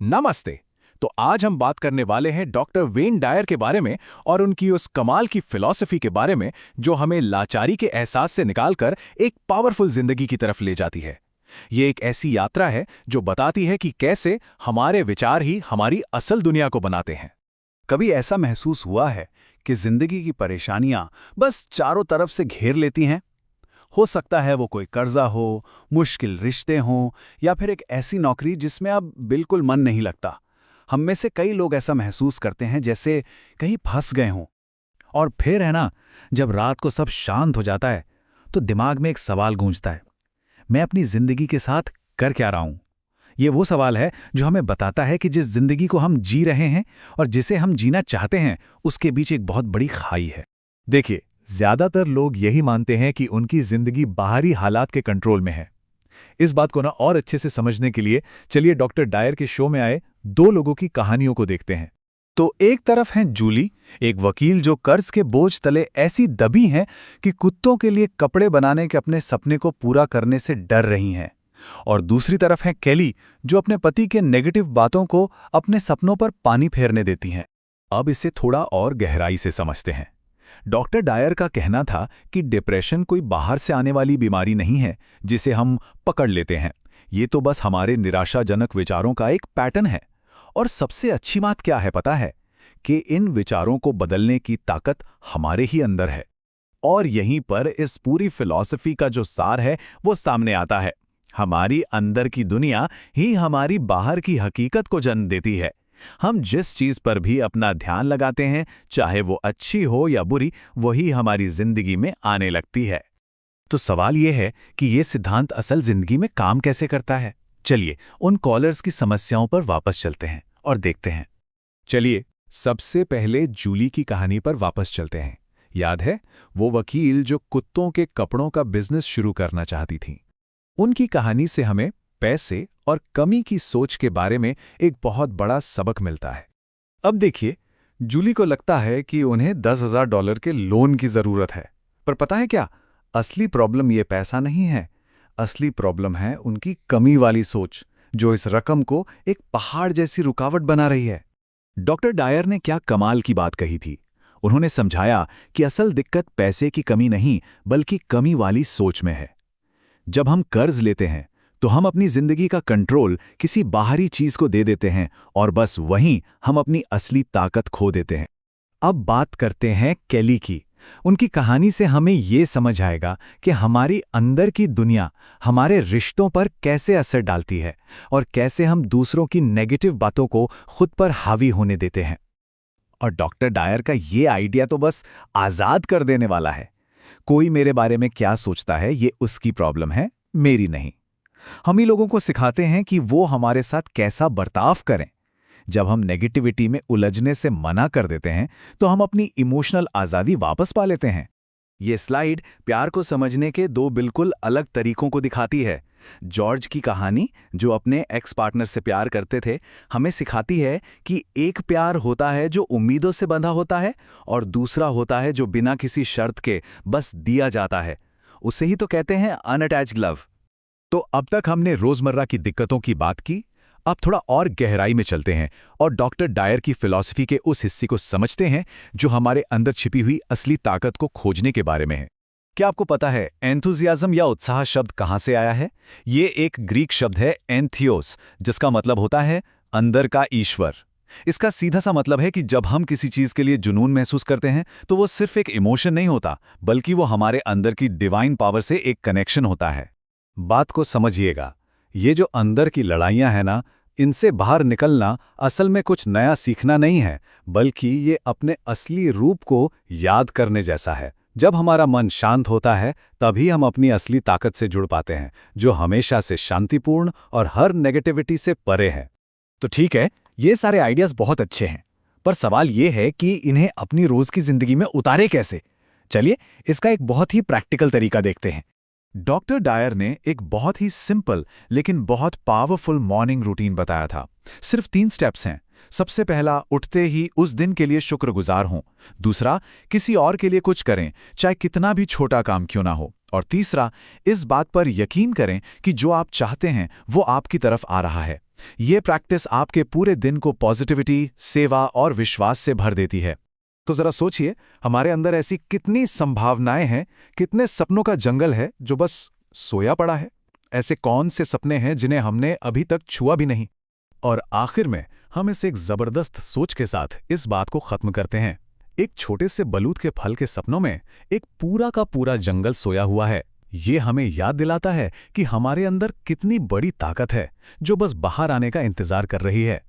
नमस्ते। तो आज हम बात करने वाले हैं डॉक्टर वेन डायर के बारे में और उनकी उस कमाल की फिलॉसफी के बारे में जो हमें लाचारी के एहसास से निकालकर एक पावरफुल जिंदगी की तरफ ले जाती है। ये एक ऐसी यात्रा है जो बताती है कि कैसे हमारे विचार ही हमारी असल दुनिया को बनाते हैं। कभी ऐसा महसूस हुआ है कि जिंदगी की परेशानियां बस चारों तरफ से घेर लेती हैं? हो सकता है वो कोई कर्जा हो, मुश्किल रिश्ते हों या फिर एक ऐसी नौकरी जिसमें अब बिल्कुल मन नहीं लगता। हम में से कई लोग ऐसा महसूस करते हैं जैसे कहीं फंस गए हों। और फिर है ना, जब रात को सब शांत हो जाता है तो दिमाग में एक सवाल गूंजता है, मैं अपनी जिंदगी के साथ कर क्या रहा हूं? ये वो सवाल है जो हमें बताता है कि जिस जिंदगी को हम जी रहे हैं और जिसे हम जीना चाहते हैं उसके बीच एक बहुत बड़ी खाई है। देखिए, ज्यादातर लोग यही मानते हैं कि उनकी जिंदगी बाहरी हालात के कंट्रोल में है। इस बात को और अच्छे से समझने के लिए चलिए डॉक्टर डायर के शो में आए दो लोगों की कहानियों को देखते हैं। तो एक तरफ है जूली, एक वकील जो कर्ज के बोझ तले ऐसी दबी हैं कि कुत्तों के लिए कपड़े बनाने के अपने सपने को पूरा करने से डर रही हैं। और दूसरी तरफ है केली, जो अपने पति के नेगेटिव बातों को अपने सपनों पर पानी फेरने देती हैं। अब इसे थोड़ा और गहराई से समझते हैं। डॉक्टर डायर का कहना था कि डिप्रेशन कोई बाहर से आने वाली बीमारी नहीं है जिसे हम पकड़ लेते हैं। ये तो बस हमारे निराशाजनक विचारों का एक पैटर्न है। और सबसे अच्छी बात क्या है पता है? कि इन विचारों को बदलने की ताकत हमारे ही अंदर है। और यहीं पर इस पूरी फिलॉसफी का जो सार है वो सामने आता है। हमारी अंदर की दुनिया ही हमारी बाहर की हकीकत को जन्म देती है। हम जिस चीज पर भी अपना ध्यान लगाते हैं, चाहे वो अच्छी हो या बुरी, वही हमारी जिंदगी में आने लगती है। तो सवाल यह है कि यह सिद्धांत असल जिंदगी में काम कैसे करता है। चलिए उन कॉलर्स की समस्याओं पर वापस चलते हैं और देखते हैं। चलिए सबसे पहले जूली की कहानी पर वापस चलते हैं। याद है वो वकील जो कुत्तों के कपड़ों का बिजनेस शुरू करना चाहती थी? उनकी कहानी से हमें पैसे और कमी की सोच के बारे में एक बहुत बड़ा सबक मिलता है। अब देखिए, जूली को लगता है कि उन्हें $10,000 के लोन की जरूरत है। पर पता है क्या? असली प्रॉब्लम ये पैसा नहीं है। असली प्रॉब्लम है उनकी कमी वाली सोच, जो इस रकम को एक पहाड़ जैसी रुकावट बना रही है। डॉक्टर डायर ने क्या कमाल की बात कही थी। उन्होंने समझाया कि असल दिक्कत पैसे की कमी नहीं, बल्कि कमी वाली सोच में है। जब हम कर्ज लेते हैं तो हम अपनी जिंदगी का कंट्रोल किसी बाहरी चीज को दे देते हैं और बस वहीं हम अपनी असली ताकत खो देते हैं। अब बात करते हैं केली की। उनकी कहानी से हमें ये समझ आएगा कि हमारी अंदर की दुनिया हमारे रिश्तों पर कैसे असर डालती है और कैसे हम दूसरों की नेगेटिव बातों को खुद पर हावी होने देते हैं। और डॉक्टर डायर का ये आइडिया तो बस आजाद कर देने वाला है। कोई मेरे बारे में क्या सोचता है ये उसकी प्रॉब्लम है, मेरी नहीं। हम ही लोगों को सिखाते हैं कि वो हमारे साथ कैसा बर्ताव करें। जब हम नेगेटिविटी में उलझने से मना कर देते हैं तो हम अपनी इमोशनल आज़ादी वापस पा लेते हैं। ये स्लाइड प्यार को समझने के दो बिल्कुल अलग तरीकों को दिखाती है। जॉर्ज की कहानी, जो अपने एक्स पार्टनर से प्यार करते थे, हमें सिखाती है कि एक प्यार होता है जो उम्मीदों से बंधा होता है और दूसरा होता है जो बिना किसी शर्त के बस दिया जाता है। उसे ही तो कहते हैं अनअटैच्ड लव। तो अब तक हमने रोजमर्रा की दिक्कतों की बात की। अब थोड़ा और गहराई में चलते हैं और डॉक्टर डायर की फिलॉसफी के उस हिस्से को समझते हैं जो हमारे अंदर छिपी हुई असली ताकत को खोजने के बारे में है। क्या आपको पता है एंथुजियाज्म या उत्साह शब्द कहां से आया है? ये एक ग्रीक शब्द है एंथियोस, जिसका मतलब होता है अंदर का ईश्वर। इसका सीधा सा मतलब है कि जब हम किसी चीज के लिए जुनून महसूस करते हैं तो वो सिर्फ एक इमोशन नहीं होता, बल्कि वो हमारे अंदर की डिवाइन पावर से एक कनेक्शन होता है। बात को समझिएगा, ये जो अंदर की लड़ाइयां हैं ना, इनसे बाहर निकलना असल में कुछ नया सीखना नहीं है, बल्कि ये अपने असली रूप को याद करने जैसा है। जब हमारा मन शांत होता है तभी हम अपनी असली ताकत से जुड़ पाते हैं, जो हमेशा से शांतिपूर्ण और हर नेगेटिविटी से परे है। तो ठीक है, ये सारे आइडियाज बहुत अच्छे हैं, पर सवाल ये है कि इन्हें अपनी रोज की जिंदगी में उतारे कैसे। चलिए इसका एक बहुत ही प्रैक्टिकल तरीका देखते हैं। डॉक्टर डायर ने एक बहुत ही सिंपल लेकिन बहुत पावरफुल मॉर्निंग रूटीन बताया था। सिर्फ 3 स्टेप्स हैं। सबसे पहला, उठते ही उस दिन के लिए शुक्रगुजार हों। दूसरा, किसी और के लिए कुछ करें, चाहे कितना भी छोटा काम क्यों ना हो। और तीसरा, इस बात पर यकीन करें कि जो आप चाहते हैं वो आपकी तरफ आ रहा है। ये प्रैक्टिस आपके पूरे दिन को पॉजिटिविटी, सेवा और विश्वास से भर देती है। तो जरा सोचिए, हमारे अंदर ऐसी कितनी संभावनाएं हैं, कितने सपनों का जंगल है जो बस सोया पड़ा है। ऐसे कौन से सपने हैं जिन्हें हमने अभी तक छुआ भी नहीं। और आखिर में हम इस एक जबरदस्त सोच के साथ इस बात को खत्म करते हैं। एक छोटे से बलूत के फल के सपनों में एक पूरा का पूरा जंगल सोया हुआ है। ये हमें याद दिलाता है कि हमारे अंदर कितनी बड़ी ताकत है जो बस बाहर आने का इंतजार कर रही है।